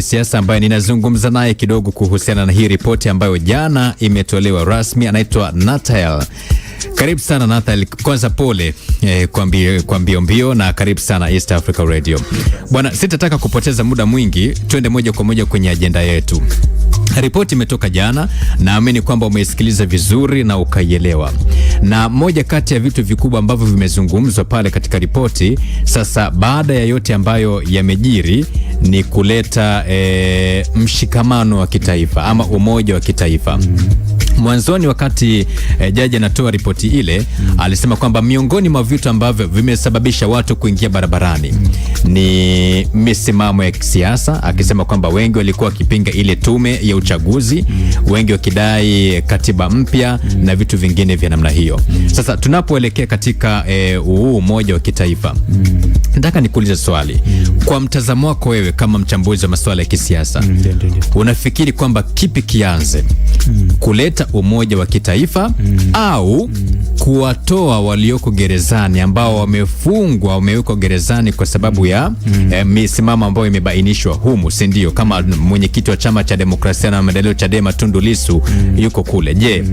kisiasa ambaye ninazungumza naye kidogo kuhusiana na hii ripoti ambayo jana imetolewa rasmi. Anaitwa Nathael. Karibu sana Nathael. Kwanza pole kwa mbio na karibu sana East Africa Radio. Bwana, sitataka kupoteza muda mwingi, twende moja kwa moja kwenye ajenda yetu. Ripoti imetoka jana, naamini kwamba umeisikiliza vizuri na ukaielewa. Na moja kati ya vitu vikubwa ambavyo vimezungumzwa pale katika ripoti, sasa baada ya yote ambayo yamejiri, ni kuleta mshikamano wa kitaifa ama umoja wa kitaifa. Mwanzoni wakati jaji anatoa ripoti ile, alisema kwamba miongoni mwa vitu ambavyo vimesababisha watu kuingia barabarani ni misimamo ya kisiasa, akisema kwamba wengi walikuwa wakipinga ile tume ya uchaguzi, wengi wakidai katiba mpya na vitu vingine vya namna hiyo. Sasa tunapoelekea katika umoja wa kitaifa, nataka nikuulize swali. Kwa mtazamo wako wewe kama mchambuzi wa masuala ya kisiasa, unafikiri kwamba kipi kianze? Kuleta umoja wa kitaifa au kuwatoa walioko gerezani ambao wamewekwa gerezani kwa sababu ya misimamo ambayo imebainishwa humu, si ndio? Kama mwenyekiti wa chama cha demokrasia na maendeleo Chadema Tundu Lissu yuko kule. Je,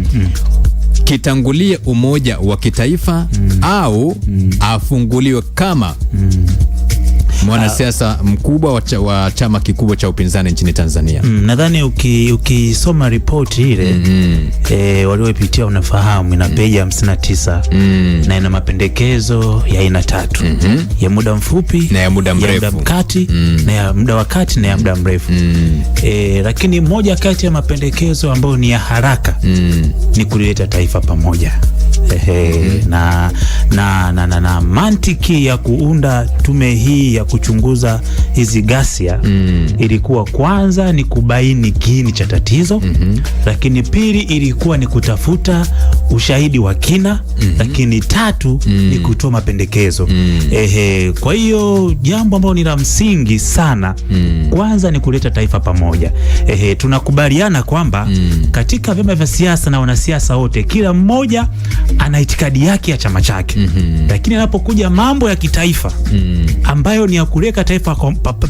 kitangulie umoja wa kitaifa au afunguliwe kama mwanasiasa mkubwa wa chama kikubwa cha upinzani nchini Tanzania? Nadhani ukisoma ripoti ile walioipitia unafahamu ina peji 59 na ina mapendekezo ya aina 3, ya muda mfupi na ya muda mrefu, ya muda kati na ya muda wa kati na ya muda mrefu. Lakini moja kati ya mapendekezo ambayo ni ya haraka ni kuleta taifa pamoja. Na mantiki ya kuunda tume hii ya kuchunguza hizi ghasia ilikuwa kwanza ni kubaini kiini cha tatizo, lakini pili ilikuwa ni kutafuta ushahidi wa kina, lakini tatu ni kutoa mapendekezo. Kwa hiyo jambo ambalo ni la msingi sana kwanza ni kuleta taifa pamoja. Tunakubaliana kwamba katika vyama vya siasa na wanasiasa wote, kila mmoja ana itikadi yake ya chama chake, lakini anapokuja mambo ya kitaifa ambayo ni ya kuleka taifa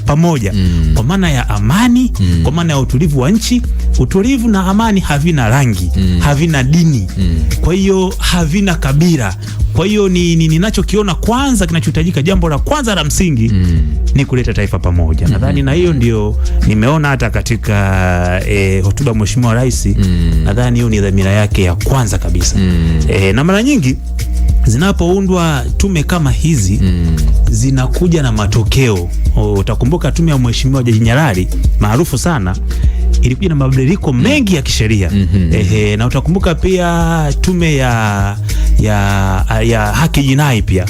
pamoja, kwa maana ya amani, kwa maana ya utulivu wa nchi. Utulivu na amani havina rangi, havina dini, kwa hiyo havina kabila. Kwa hiyo ninachokiona kwanza kinachohitajika, jambo la kwanza la msingi ni kuleta taifa pamoja. Nadhani na hiyo ndio nimeona hata katika hotuba Mheshimiwa Rais, nadhani hiyo ni dhamira yake ya kwanza kabisa. Na mara nyingi zinapoundwa tume kama hizi zinakuja na matokeo. Utakumbuka tume ya Mheshimiwa Jaji Nyalali maarufu sana ilikuja na mabadiliko mengi ya kisheria. Na utakumbuka pia tume ya haki jinai pia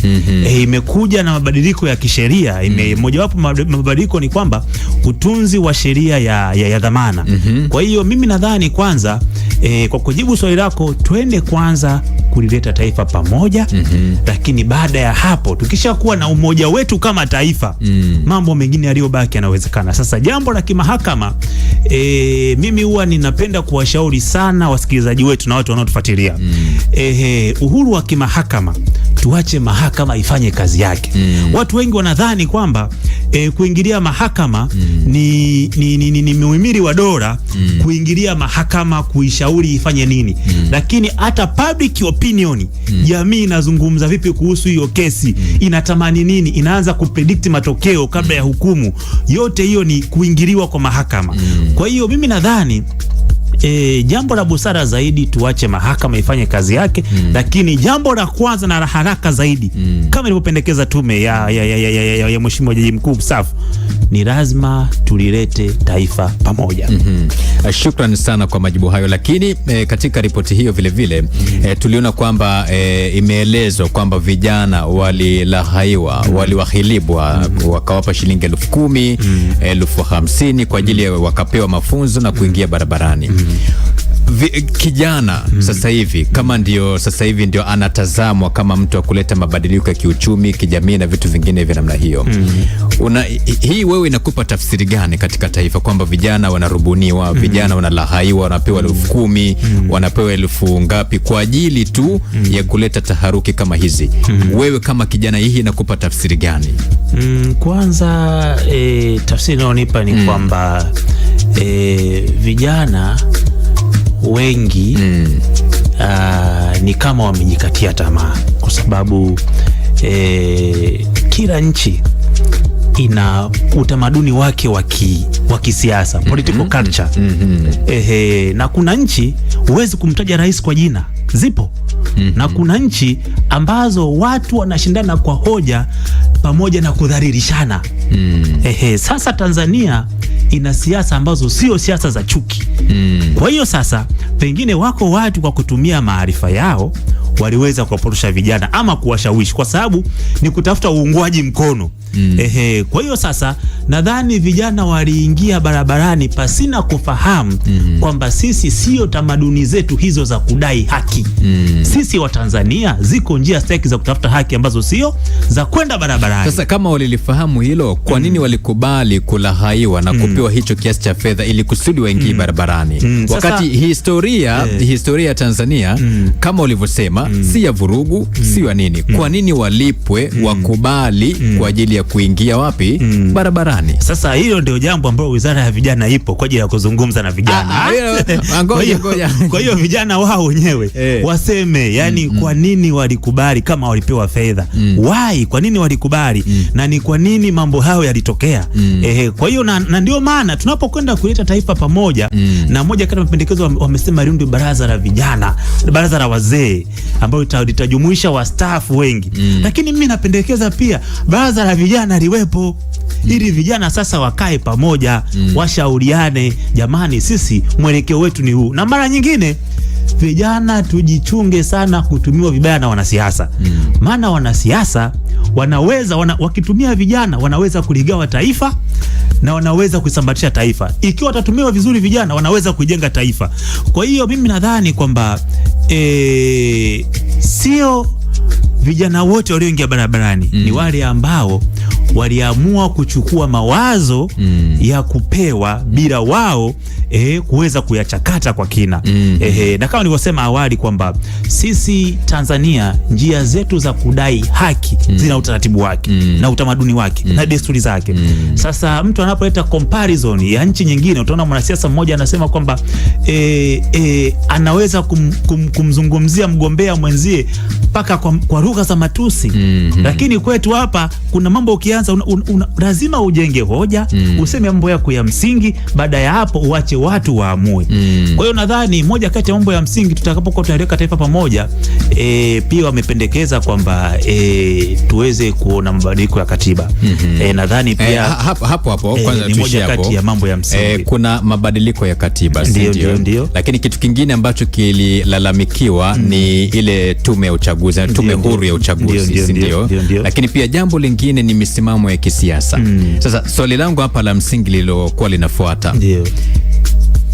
imekuja na mabadiliko ya kisheria. Mojawapo mabadiliko ni kwamba utunzi wa sheria ya dhamana. Kwa hiyo mimi nadhani kwanza, kwa kujibu swali lako, twende kwanza kulileta taifa pamoja, lakini baada ya hapo tukishakuwa na umoja wetu kama taifa, mambo mengine yaliyobaki yanawezekana. Sasa jambo la kimahakama, mimi huwa ninapenda kuwashauri sana wasikilizaji wetu na watu wanaotufuatilia, uhuru wa kimahakama, tuache mahakama ifanye kazi yake. Watu wengi wanadhani kwamba kuingilia mahakama ni muhimili wa dola, kuingilia mahakama kuishauri ifanye nini. Lakini hata public opinion, jamii inazungumza vipi kuhusu hiyo kesi, inatamani nini, inaanza kupredict matokeo kabla ya hukumu. Yote hiyo ni kuingiliwa kwa mahakama. Kwa hiyo mimi nadhani jambo la busara zaidi tuache mahakama ifanye kazi yake, lakini jambo la kwanza na la haraka zaidi, kama ilivyopendekeza tume ya Mheshimiwa Jaji Mkuu mstaafu, ni lazima tulilete taifa pamoja. Shukrani sana kwa majibu hayo. Lakini katika ripoti hiyo vile vile tuliona kwamba imeelezwa kwamba vijana walilahaiwa, waliwahilibwa, wakawapa shilingi 10,000, 50,000 kwa ajili ya wakapewa mafunzo na kuingia barabarani. kijana sasa hivi kama ndio sasa hivi ndio anatazamwa kama mtu wa kuleta mabadiliko ya kiuchumi, kijamii na vitu vingine vya namna hiyo. Hii wewe inakupa tafsiri gani katika taifa kwamba vijana wanarubuniwa, vijana wanalahaiwa, wanapewa 10,000, wanapewa 1000 ngapi kwa ajili tu ya kuleta taharuki kama hizi? Wewe kama kijana, hii inakupa tafsiri gani? Kwanza tafsiri inayonipa ni kwamba vijana wengi ni kama wamejikatia tamaa, kwa sababu kila nchi ina utamaduni wake wa kisiasa, political culture. Na kuna nchi huwezi kumtaja rais kwa jina, zipo. Na kuna nchi ambazo watu wanashindana kwa hoja pamoja na kudhalilishana. Sasa Tanzania ina siasa ambazo sio siasa za chuki. Kwa hiyo sasa pengine wako watu kwa kutumia maarifa yao waliweza kuwapotosha vijana ama kuwashawishi, kwa sababu ni kutafuta uungwaji mkono. Kwa hiyo sasa nadhani vijana waliingia barabarani pasina kufahamu kwamba sisi sio tamaduni zetu hizo za kudai haki. Sisi wa Tanzania ziko njia stahiki za kutafuta haki ambazo sio za kwenda barabarani. Sasa kama walilifahamu hilo, kwa nini walikubali kulahaiwa na kupewa hicho kiasi cha fedha ili kusudi waingie barabarani? Wakati historia ya Tanzania kama ulivyosema si ya vurugu, si ya nini. Kwa nini walipwe wakubali kwa ajili ya kuingia wapi? Barabarani. Sasa hilo ndio jambo ambalo Wizara ya Vijana ipo kwa ajili ya kuzungumza na vijana. Kwa hiyo vijana wao wenyewe waseme, yani kwa nini walikubali kama walipewa fedha? Why? Kwa nini walikubali? Na ni kwa nini mambo hayo yalitokea? Kwa hiyo na ndio maana tunapokwenda kuleta taifa pamoja, na moja kati ya mapendekezo wamesema liundwe baraza la vijana, baraza la wazee ambalo litajumuisha wastaafu wengi. Lakini mimi napendekeza pia baraza la vijana liwepo ili vijana sasa wakae pamoja, washauriane, jamani, sisi mwelekeo wetu ni huu. Na mara nyingine vijana tujichunge sana kutumiwa vibaya na wanasiasa. Maana wanasiasa wanaweza wakitumia vijana wanaweza kuligawa taifa na wanaweza kuisambatisha taifa. Ikiwa watatumiwa vizuri vijana wanaweza kujenga taifa. Kwa hiyo mimi nadhani kwamba sio vijana wote walioingia barabarani, ni wale ambao waliamua kuchukua mawazo ya kupewa bila wao kuweza kuyachakata kwa kina. Na kama nilivyosema awali kwamba sisi Tanzania njia zetu za kudai haki zina utaratibu wake na utamaduni wake na desturi zake. Sasa mtu anapoleta comparison ya nchi nyingine, utaona mwanasiasa mmoja anasema kwamba anaweza kumzungumzia mgombea mwenzie mpaka kwa lugha za matusi. Lakini kwetu hapa kuna mambo ukianza lazima ujenge hoja, useme mambo yako ya msingi, baada ya hapo uache watu waamue. Kwa hiyo nadhani moja kati ya mambo ya msingi tutakapokuwa tunaweka taifa pamoja, pia wamependekeza kwamba tuweze kuona mabadiliko ya katiba. Nadhani pia hapo kwanza ni moja kati ya mambo ya msingi. Kuna mabadiliko ya katiba, ndio. Lakini kitu kingine ambacho kililalamikiwa ni ile tume ya uchaguzi, tume huru ya uchaguzi, ndio. Lakini pia jambo lingine ni misimamo ya kisiasa. Sasa swali langu hapa la msingi lilokuwa linafuata,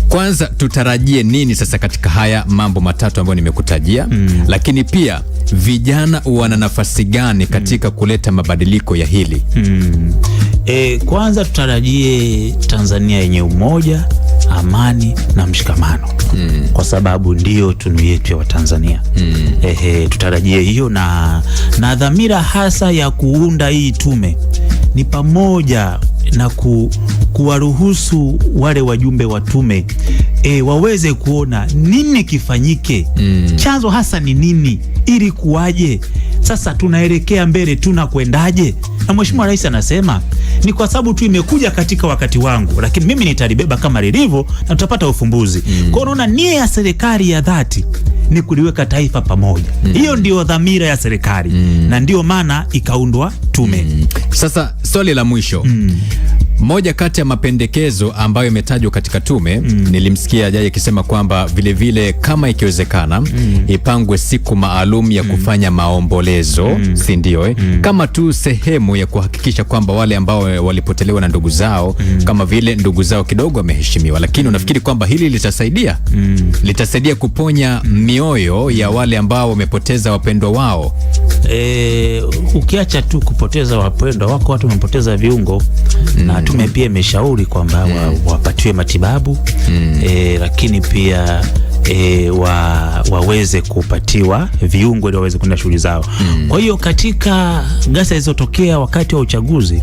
kwanza tutarajie nini sasa katika haya mambo matatu ambayo nimekutajia? Lakini pia vijana wana nafasi gani katika kuleta mabadiliko ya hili? Kwanza tutarajie Tanzania yenye umoja, amani na mshikamano, kwa sababu ndio tunu yetu ya Watanzania. Tutarajie hiyo, na dhamira hasa ya kuunda hii tume ni pamoja na kuwaruhusu wale wajumbe wa tume waweze kuona nini kifanyike, chanzo hasa ni nini, ili kuwaje, sasa tunaelekea mbele, tunakwendaje. Na Mheshimiwa Rais anasema ni kwa sababu tu imekuja katika wakati wangu, lakini mimi nitalibeba kama lilivyo na tutapata ufumbuzi. Kwa hiyo unaona nia ya serikali ya dhati ni kuliweka taifa pamoja. Hiyo ndio dhamira ya serikali na ndio maana ikaundwa tume. Sasa swali la mwisho, Moja kati ya mapendekezo ambayo imetajwa katika tume, nilimsikia jaji akisema kwamba vilevile kama ikiwezekana ipangwe siku maalum ya kufanya maombolezo, si ndio? Kama tu sehemu ya kuhakikisha kwamba wale ambao walipotelewa na ndugu zao, kama vile ndugu zao kidogo wameheshimiwa. Lakini unafikiri kwamba hili litasaidia? Litasaidia kuponya mioyo ya wale ambao wamepoteza wapendwa wao? Ukiacha tu kupoteza wapendwa wako, watu wamepoteza viungo, na tume pia imeshauri kwamba wapatiwe matibabu, lakini pia waweze kupatiwa viungo ili waweze kwenda shughuli zao. Kwa hiyo katika ghasia zilizotokea wakati wa uchaguzi,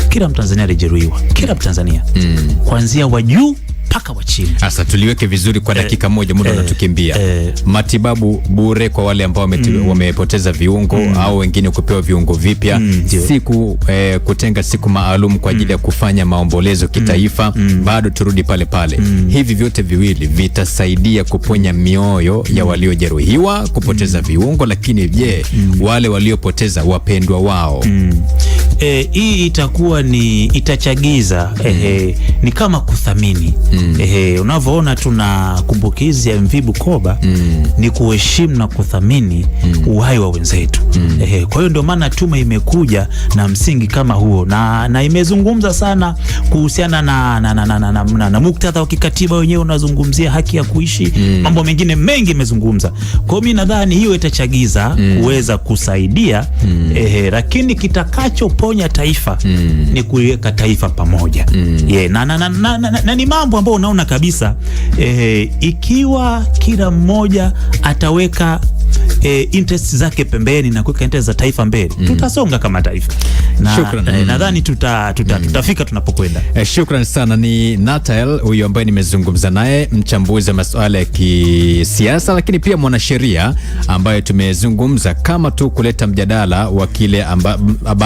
kila Mtanzania alijeruhiwa, kila Mtanzania, kuanzia wa juu mpaka wa chini. Sasa tuliweke vizuri kwa dakika moja, muda unatukimbia. Matibabu bure kwa wale ambao wamepoteza viungo au wengine kupewa viungo vipya. Siku kutenga siku maalum kwa ajili ya kufanya maombolezo kitaifa. Bado turudi pale pale. Hivi vyote viwili vitasaidia kuponya mioyo ya waliojeruhiwa, kupoteza viungo, lakini je, wale waliopoteza wapendwa wao? Hii itakuwa itachagiza ni kama kuthamini. Unavyoona tuna kumbukizi ya MV Bukoba, ni kuheshimu na kuthamini uhai wa wenzetu. Kwa hiyo ndio maana tume imekuja na msingi kama huo, na imezungumza sana kuhusiana na muktadha wa kikatiba wenyewe, unazungumzia haki ya kuishi, mambo mengine mengi imezungumza. Kwa hiyo mimi nadhani hiyo itachagiza kuweza kusaidia, lakini kitakachoponya taifa ni kuiweka taifa pamoja. Na ni mambo ambayo unaona kabisa, ikiwa kila mmoja ataweka interest zake pembeni na kuweka interest za taifa mbele, tutasonga kama taifa, na nadhani tutafika tunapokwenda. Shukran sana. Ni Nathel huyo ambaye nimezungumza naye, mchambuzi wa masuala ya kisiasa, lakini pia mwanasheria ambaye tumezungumza kama tu kuleta mjadala wa kile